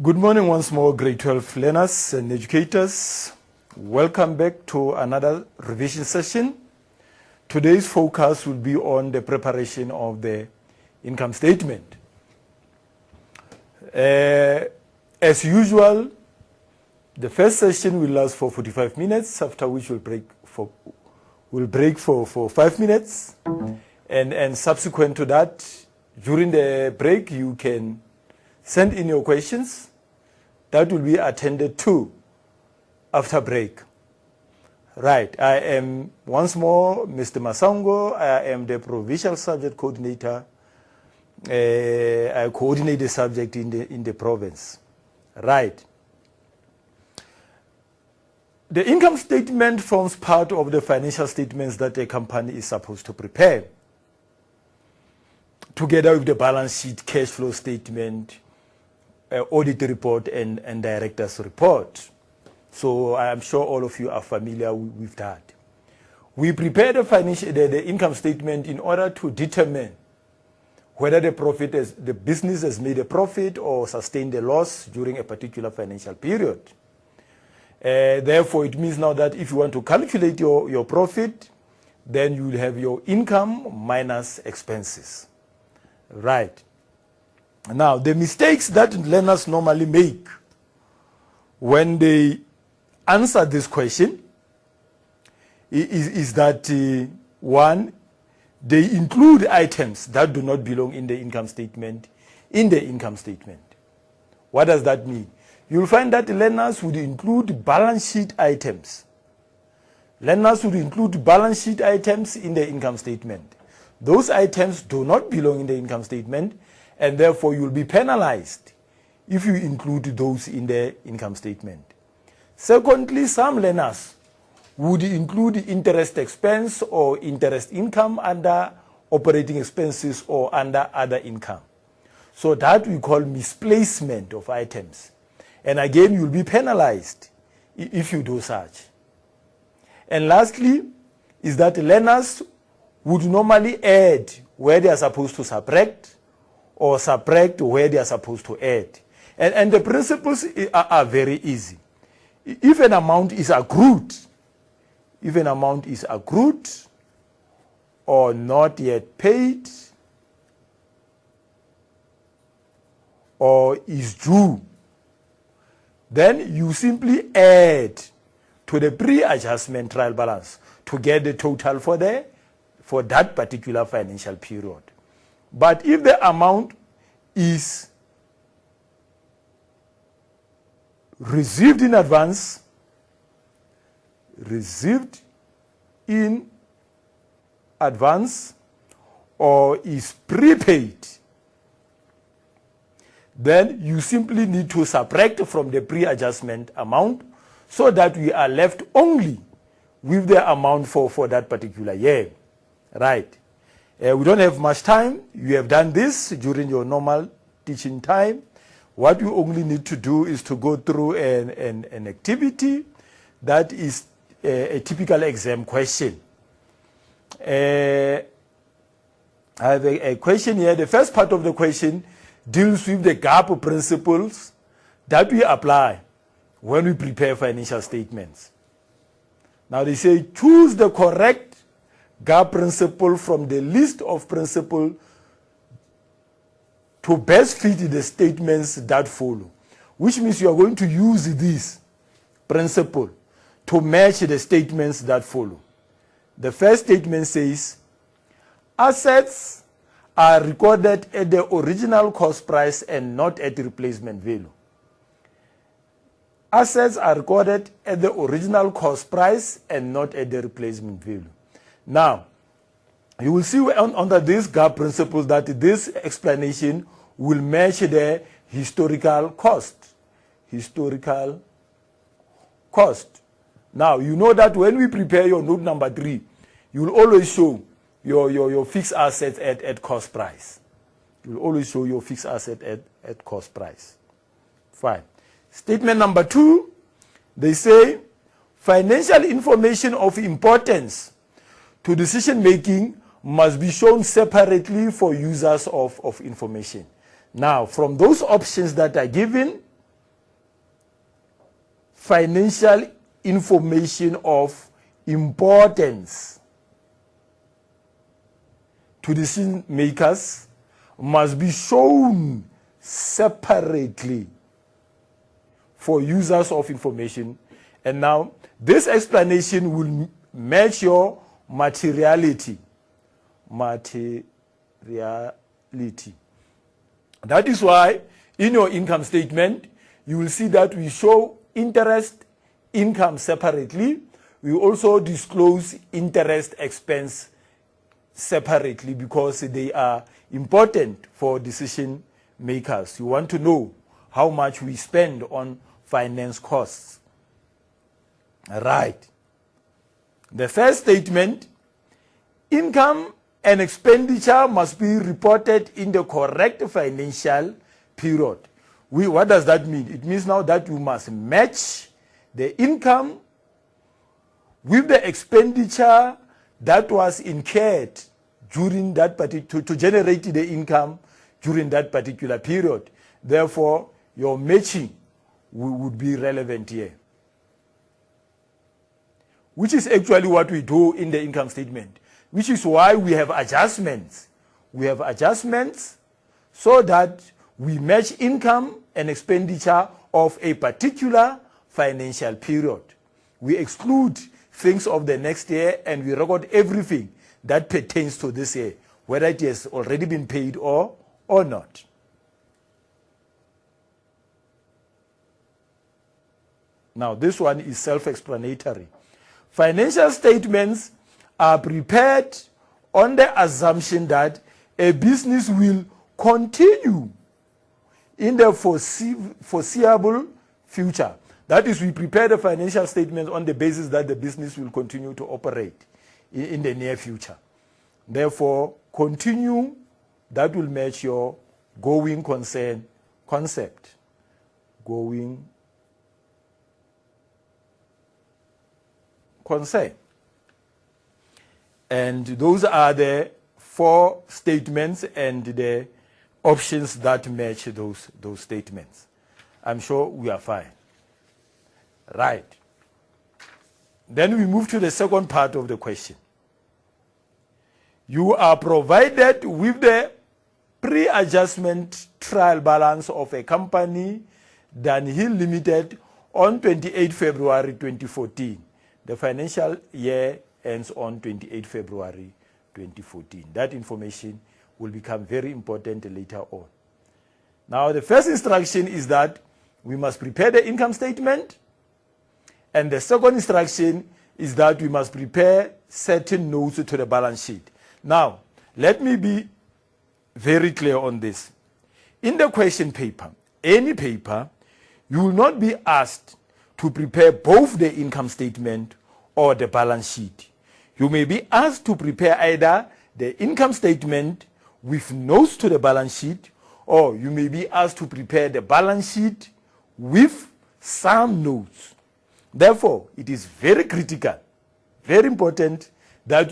Good morning once more, grade 12 learners and educators. Welcome back to another revision session. Today's focus will be on the preparation of the income statement. As usual, the first session will last for 45 minutes, after which we'll break for 5 minutes. And subsequent to that, during the break, you can send in your questions. That will be attended to after break. Right, I am once more Mr. Masango. I am the provincial subject coordinator. I coordinate the subject in the province. Right. The income statement forms part of the financial statements that a company is supposed to prepare, together with the balance sheet, cash flow statement, audit report, and director's report. So I am sure all of you are familiar with that. We prepare the income statement in order to determine whether the business has made a profit or sustained a loss during a particular financial period. Therefore, it means now that if you want to calculate your profit, then you will have your income minus expenses. Right. Now, the mistakes that learners normally make when they answer this question is that, one, they include items that do not belong in the income statement in the income statement. What does that mean? You'll find that learners would include balance sheet items. Learners would include balance sheet items in the income statement. Those items do not belong in the income statement, and therefore you'll be penalized if you include those in the income statement. Secondly, some learners would include interest expense or interest income under operating expenses or under other income. So that we call misplacement of items. And again, you'll be penalized if you do such. And lastly, is that learners would normally add where they are supposed to subtract, or subtract where they are supposed to add. And the principles are very easy. If an amount is accrued, or not yet paid, or is due, then you simply add to the pre-adjustment trial balance to get the total for that particular financial period. But if the amount is received in advance, or is prepaid, then you simply need to subtract from the pre-adjustment amount so that we are left only with the amount for that particular year. Right. We don't have much time. You have done this during your normal teaching time. What you only need to do is to go through an activity that is a typical exam question. I have a question here. The first part of the question deals with the GAAP principles that we apply when we prepare financial statements. Now they say choose the correct GAAP principle from the list of principles to best fit the statements that follow, which means you are going to use this principle to match the statements that follow. The first statement says, assets are recorded at the original cost price and not at the replacement value. Assets are recorded at the original cost price and not at the replacement value. Now, you will see under this GAAP principle that this explanation will match the historical cost. Now, you know that when we prepare your note number 3, you will always show your fixed assets at cost price. You will always show your fixed asset at cost price. Fine. Statement number 2, they say financial information of importance to decision making must be shown separately for users of information. Now, from those options that are given, financial information of importance to decision makers must be shown separately for users of information. And now this explanation will match your materiality. That is why in your income statement, you will see that we show interest income separately. We also disclose interest expense separately because they are important for decision makers. You want to know how much we spend on finance costs. Right. The first statement, income and expenditure must be reported in the correct financial period. What does that mean? It means now that you must match the income with the expenditure that was incurred during that to generate the income during that particular period. Therefore, your matching would be relevant here, which is actually what we do in the income statement, which is why we have adjustments. We have adjustments so that we match income and expenditure of a particular financial period. We exclude things of the next year and we record everything that pertains to this year, whether it has already been paid or not. Now, this one is self-explanatory. Financial statements are prepared on the assumption that a business will continue in the foreseeable future. That is, we prepare the financial statements on the basis that the business will continue to operate in the near future. Therefore, continue, that will match your going concern concept. Going concern. And those are the 4 statements and the options that match those statements. I'm sure we are fine. Right. Then we move to the second part of the question. You are provided with the pre-adjustment trial balance of a company, Dunhill Limited, on 28 February 2014. The financial year ends on 28 February 2014. That information will become very important later on. Now, the first instruction is that we must prepare the income statement. And the second instruction is that we must prepare certain notes to the balance sheet. Now, let me be very clear on this. In the question paper, any paper, you will not be asked to prepare both the income statement or the balance sheet. You may be asked to prepare either the income statement with notes to the balance sheet, or you may be asked to prepare the balance sheet with some notes. Therefore, it is very critical, very important that